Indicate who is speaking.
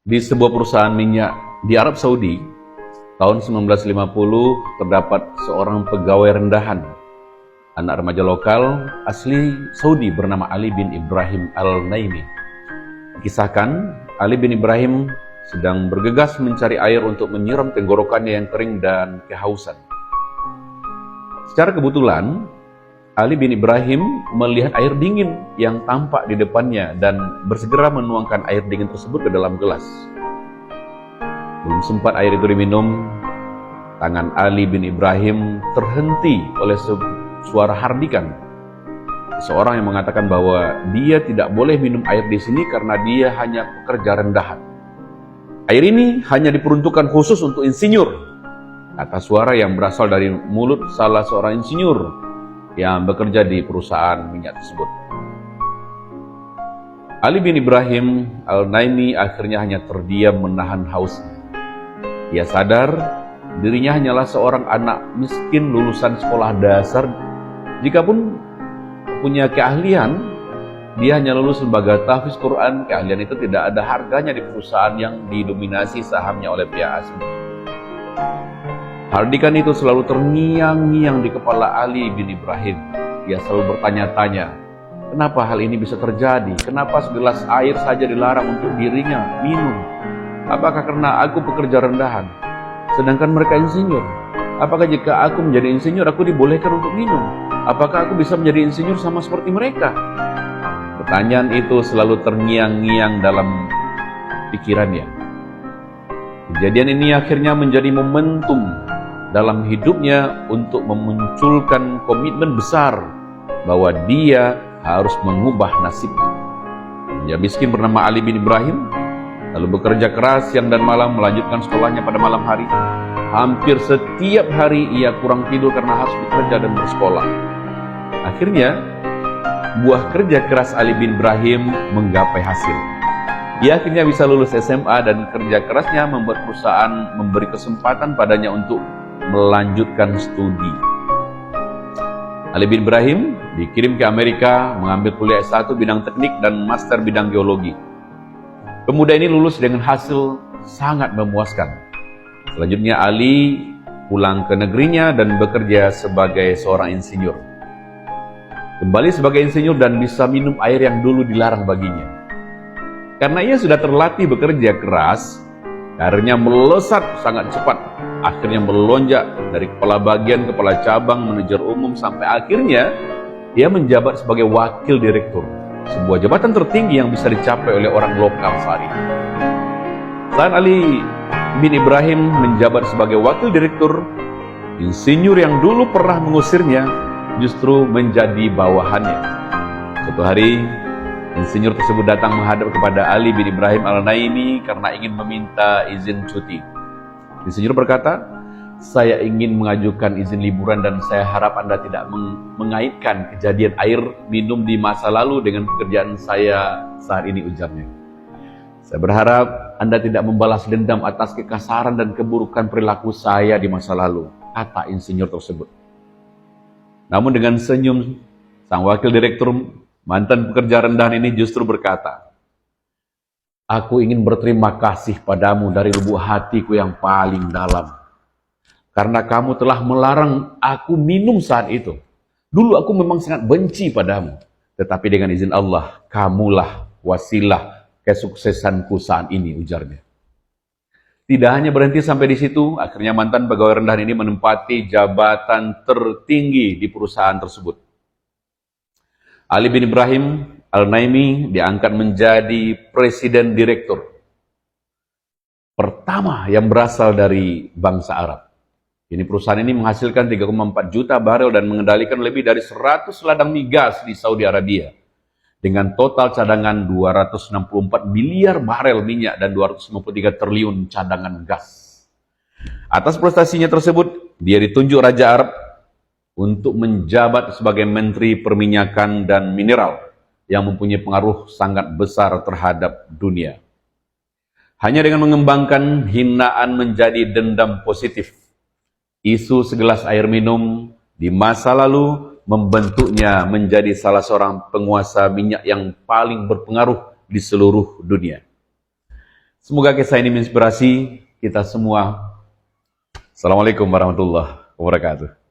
Speaker 1: Di sebuah perusahaan minyak di Arab Saudi, tahun 1950 terdapat seorang pegawai rendahan, anak remaja lokal asli Saudi bernama Ali bin Ibrahim Al-Naimi. Dikisahkan, Ali bin Ibrahim sedang bergegas mencari air untuk menyiram tenggorokannya yang kering dan kehausan. Secara kebetulan, Ali bin Ibrahim melihat air dingin yang tampak di depannya dan bersegera menuangkan air dingin tersebut ke dalam gelas. Belum sempat air itu diminum, tangan Ali bin Ibrahim terhenti oleh suara hardikan. Seorang yang mengatakan bahwa dia tidak boleh minum air di sini karena dia hanya pekerja rendahan. Air ini hanya diperuntukkan khusus untuk insinyur, kata suara yang berasal dari mulut salah seorang insinyur yang bekerja di perusahaan minyak tersebut. Ali bin Ibrahim Al-Naimi akhirnya hanya terdiam menahan hausnya. Ia sadar dirinya hanyalah seorang anak miskin lulusan sekolah dasar. Jikapun punya keahlian, dia hanya lulus lembaga tahfiz Quran. Keahlian itu tidak ada harganya di perusahaan yang didominasi sahamnya oleh pihak asing. Hardikan itu selalu terngiang-ngiang di kepala Ali bin Ibrahim. Ia selalu bertanya-tanya, kenapa hal ini bisa terjadi? Kenapa segelas air saja dilarang untuk dirinya minum? Apakah karena aku pekerja rendahan, sedangkan mereka insinyur? Apakah jika aku menjadi insinyur, aku dibolehkan untuk minum? Apakah aku bisa menjadi insinyur sama seperti mereka? Pertanyaan itu selalu terngiang-ngiang dalam pikirannya. Kejadian ini akhirnya menjadi momentum dalam hidupnya untuk memunculkan komitmen besar bahwa dia harus mengubah nasibnya. Dia miskin bernama Ali bin Ibrahim, lalu bekerja keras siang dan malam, melanjutkan sekolahnya pada malam hari. Hampir setiap hari ia kurang tidur karena harus bekerja dan bersekolah. Akhirnya, buah kerja keras Ali bin Ibrahim menggapai hasil. Ia akhirnya bisa lulus SMA dan kerja kerasnya membuat perusahaan memberi kesempatan padanya untuk melanjutkan studi. Ali bin Ibrahim dikirim ke Amerika mengambil kuliah S1 bidang teknik dan master bidang geologi. Pemuda ini lulus dengan hasil sangat memuaskan. Selanjutnya Ali pulang ke negerinya dan bekerja sebagai seorang insinyur. Kembali sebagai insinyur dan bisa minum air yang dulu dilarang baginya. Karena ia sudah terlatih bekerja keras, karirnya melesat sangat cepat. Akhirnya melonjak dari kepala bagian, kepala cabang, manajer umum, sampai akhirnya ia menjabat sebagai wakil direktur, sebuah jabatan tertinggi yang bisa dicapai oleh orang lokal saat itu. Saat Ali bin Ibrahim menjabat sebagai wakil direktur, insinyur yang dulu pernah mengusirnya justru menjadi bawahannya. Suatu hari, insinyur tersebut datang menghadap kepada Ali bin Ibrahim Al-Naimi karena ingin meminta izin cuti. Insinyur berkata, saya ingin mengajukan izin liburan dan saya harap Anda tidak mengaitkan kejadian air minum di masa lalu dengan pekerjaan saya saat ini, ujarnya. Saya berharap Anda tidak membalas dendam atas kekasaran dan keburukan perilaku saya di masa lalu, kata insinyur tersebut. Namun dengan senyum, sang wakil direktur mantan pekerja rendahan ini justru berkata, aku ingin berterima kasih padamu dari lubuk hatiku yang paling dalam. Karena kamu telah melarang aku minum saat itu. Dulu aku memang sangat benci padamu. Tetapi dengan izin Allah, kamulah wasilah kesuksesanku saat ini, ujarnya. Tidak hanya berhenti sampai di situ, akhirnya mantan pegawai rendahan ini menempati jabatan tertinggi di perusahaan tersebut. Ali bin Ibrahim Al-Naimi diangkat menjadi presiden direktur pertama yang berasal dari bangsa Arab. Ini perusahaan ini menghasilkan 3,4 juta barel dan mengendalikan lebih dari 100 ladang migas di Saudi Arabia dengan total cadangan 264 miliar barel minyak dan 253 triliun cadangan gas. Atas prestasinya tersebut, dia ditunjuk Raja Arab untuk menjabat sebagai Menteri Perminyakan dan Mineral yang mempunyai pengaruh sangat besar terhadap dunia. Hanya dengan mengembangkan hinaan menjadi dendam positif, isu segelas air minum di masa lalu membentuknya menjadi salah seorang penguasa minyak yang paling berpengaruh di seluruh dunia. Semoga kisah ini menginspirasi kita semua. Assalamualaikum warahmatullahi wabarakatuh.